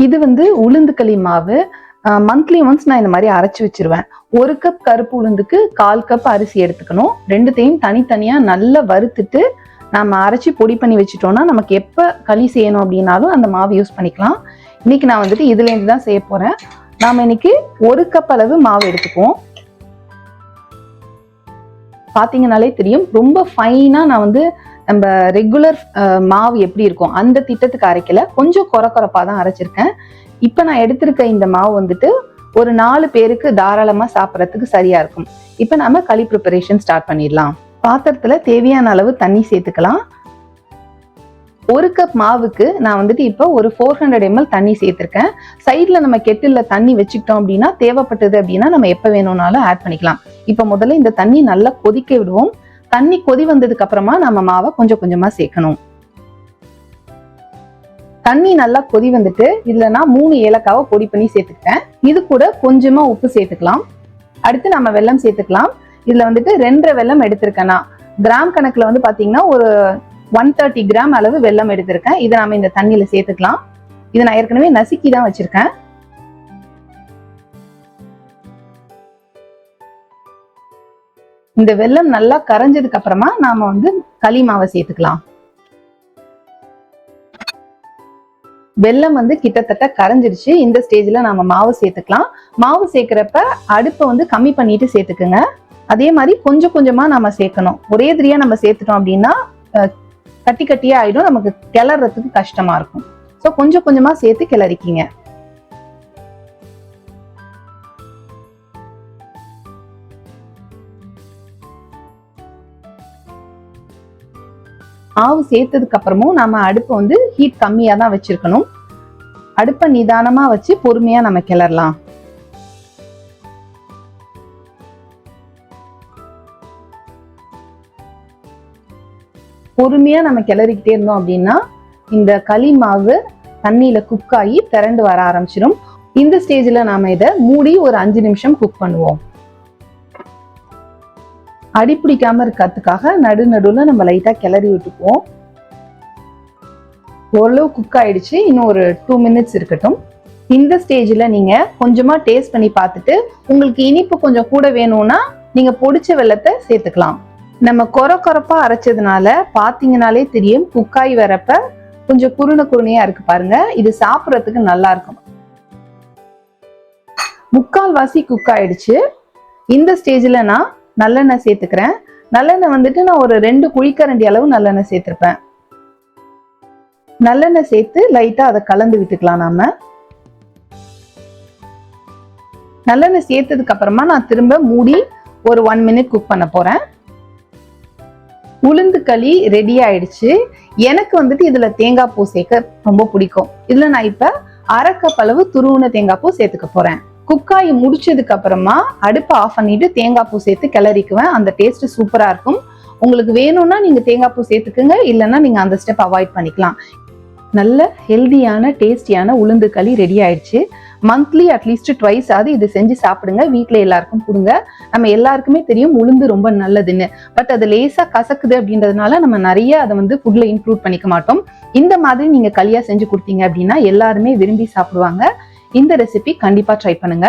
இது வந்து உளுந்து களி மாவு. மந்த்லி ஒன்ஸ் நான் இந்த மாதிரி அரைச்சி வச்சிருவேன். 1 கப் கருப்பு உளுந்துக்கு 1/4 கப் அரிசி எடுத்துக்கணும். ரெண்டுத்தையும் தனித்தனியா நல்லா வறுத்துட்டு நம்ம அரைச்சி பொடி பண்ணி வச்சுட்டோம்னா நமக்கு எப்போ களி செய்யணும் அப்படின்னாலும் அந்த மாவு யூஸ் பண்ணிக்கலாம். இன்னைக்கு நான் வந்துட்டு இதுலேருந்து தான் செய்ய போறேன். நாம இன்னைக்கு 1 கப் அளவு மாவு எடுத்துக்குவோம். பார்த்தீங்கன்னாலே தெரியும், ரொம்ப ஃபைனா நான் வந்து நம்ம ரெகுலர் மாவு எப்படி இருக்கும் அந்த திட்டத்துக்கு அரைக்கல, கொஞ்சம் கொரப்பா தான் அரைச்சிருக்கேன். இப்போ நான் எடுத்திருக்க இந்த மாவு வந்துட்டு ஒரு 4 பேருக்கு தாராளமா சாப்பிட்றதுக்கு சரியா இருக்கும். இப்போ நாம களி ப்ரிப்பரேஷன் ஸ்டார்ட் பண்ணிடலாம். பாத்திரத்துல தேவையான அளவு தண்ணி சேர்த்துக்கலாம். 1 கப் மாவுக்கு நான் வந்துட்டு இப்போ ஒரு 400 ml தண்ணி சேர்த்திருக்கேன். சைட்ல நம்ம கெட்டில்ல தண்ணி வச்சுக்கிட்டோம் அப்படின்னா தேவைப்பட்டது அப்படின்னா நம்ம எப்ப வேணும்னாலும் ஆட் பண்ணிக்கலாம். இப்போ முதல்ல இந்த தண்ணி நல்லா கொதிக்க விடுவோம். தண்ணி கொதி வந்ததுக்கு அப்புறமா நம்ம மாவை கொஞ்சம் கொஞ்சமா சேர்க்கணும். தண்ணி நல்லா கொதி வந்துட்டு இதுல நான் 3 ஏலக்காவை பொடி பண்ணி சேர்த்துக்கிட்டேன். இது கூட கொஞ்சமா உப்பு சேர்த்துக்கலாம். அடுத்து நம்ம வெல்லம் சேர்த்துக்கலாம். இதுல வந்துட்டு 2 வெல்லம் எடுத்திருக்கேன்னா, கிராம் கணக்குல வந்து பாத்தீங்கன்னா ஒரு 130 கிராம் அளவு வெல்லம் எடுத்திருக்கேன். இதை நாம இந்த தண்ணியில சேர்த்துக்கலாம். இதை நான் ஏற்கனவே நசுக்கி தான் வச்சிருக்கேன். இந்த வெல்லம் நல்லா கரைஞ்சதுக்கு அப்புறமா நாம வந்து களி மாவை சேர்த்துக்கலாம். வெல்லம் வந்து கிட்டத்தட்ட கரைஞ்சிருச்சு. இந்த ஸ்டேஜ்ல நாம மாவு சேர்த்துக்கலாம். மாவு சேர்க்கிறப்ப அடுப்பை வந்து கம்மி பண்ணிட்டு சேர்த்துக்குங்க. அதே மாதிரி கொஞ்சம் கொஞ்சமா நம்ம சேர்க்கணும். ஒரே திரியா நம்ம சேர்த்துட்டோம் அப்படின்னா கட்டி கட்டியா ஆயிடும், நமக்கு கிளறதுக்கு கஷ்டமா இருக்கும். ஸோ கொஞ்சம் கொஞ்சமா சேர்த்து கிளறிக்கிங்க. மாவு சேர்த்ததுக்கு அப்புறமும் நம்ம அடுப்பை வந்து ஹீட் கம்மியா தான் வச்சிருக்கணும். அடுப்பை நிதானமா வச்சு பொறுமையா நம்ம கிளறலாம். பொறுமையா நம்ம கிளறிக்கிட்டே இருந்தோம் அப்படின்னா இந்த களி மாவு தண்ணியில குக் ஆகி திரண்டு வர ஆரம்பிச்சிடும். இந்த ஸ்டேஜ்ல நாம இதை மூடி ஒரு 5 நிமிஷம் குக் பண்ணுவோம். அடி பிடிக்காம இருக்கிறதுக்காக நடுநடுல நம்ம லைட்டா கிளறி விட்டுக்குவோம். ஓரளவு குக் ஆயிடுச்சு. இன்னும் ஒரு 2 மினிட்ஸ் இருக்கட்டும். இந்த ஸ்டேஜ்ல நீங்க கொஞ்சமா டேஸ்ட் பண்ணி பார்த்துட்டு உங்களுக்கு இனிப்பு கொஞ்சம் கூட வேணும்னா நீங்க பொடிச்ச வெல்லத்தை சேர்த்துக்கலாம். நம்ம கொரப்பா அரைச்சதுனால பாத்தீங்கன்னாலே தெரியும், குக்காய் வரப்ப கொஞ்சம் குருணையா இருக்கு பாருங்க. இது சாப்பிட்றதுக்கு நல்லா இருக்கும். 3/4 வாசி குக் ஆயிடுச்சு. இந்த ஸ்டேஜ்ல நான் நல்லெண்ணெய் சேர்த்துக்கிறேன். நல்லெண்ணெய் வந்துட்டு நான் ஒரு 2 குழிக்கரண்டி அளவு நல்லெண்ணெய் சேர்த்திருப்பேன். நல்லெண்ணெய் சேர்த்து லைட்டா அதை கலந்து விட்டுக்கலாம். நாம நல்லெண்ணெய் சேர்த்ததுக்கு அப்புறமா நான் திரும்ப மூடி ஒரு 1 மினிட் குக் பண்ண போறேன். உளுந்து களி ரெடி ஆயிடுச்சு. எனக்கு வந்துட்டு இதுல தேங்காய் பூ சேர்க்க ரொம்ப பிடிக்கும். இதுல நான் இப்ப 1/2 கப் அளவு துருவின தேங்காய் பூ சேர்த்துக்க போறேன். குக்காய் முடிச்சதுக்கு அப்புறமா அடுப்பை ஆஃப் பண்ணிட்டு தேங்காய் பூ சேர்த்து கிளறிக்குவேன். அந்த டேஸ்ட் சூப்பரா இருக்கும். உங்களுக்கு வேணும்னா நீங்க தேங்காய் பூ சேர்த்துக்குங்க, இல்லைன்னா நீங்க அந்த ஸ்டெப் அவாய்ட் பண்ணிக்கலாம். நல்ல ஹெல்தியான டேஸ்டியான உளுந்து களி ரெடி ஆயிடுச்சு. மந்த்லி அட்லீஸ்ட் ட்வைஸ் ஆகுது இது செஞ்சு சாப்பிடுங்க. வீட்டுல எல்லாருக்கும் கொடுங்க. நம்ம எல்லாருக்குமே தெரியும் உளுந்து ரொம்ப நல்லதுன்னு. பட் அது லேசா கசக்குது அப்படின்றதுனால நம்ம நிறைய அதை வந்து ஃபுட்ல இன்க்ளூட் பண்ணிக்க மாட்டோம். இந்த மாதிரி நீங்க களியா செஞ்சு கொடுத்தீங்க அப்படின்னா எல்லாருமே விரும்பி சாப்பிடுவாங்க. இந்த ரெசிபி கண்டிப்பா ட்ரை பண்ணுங்க.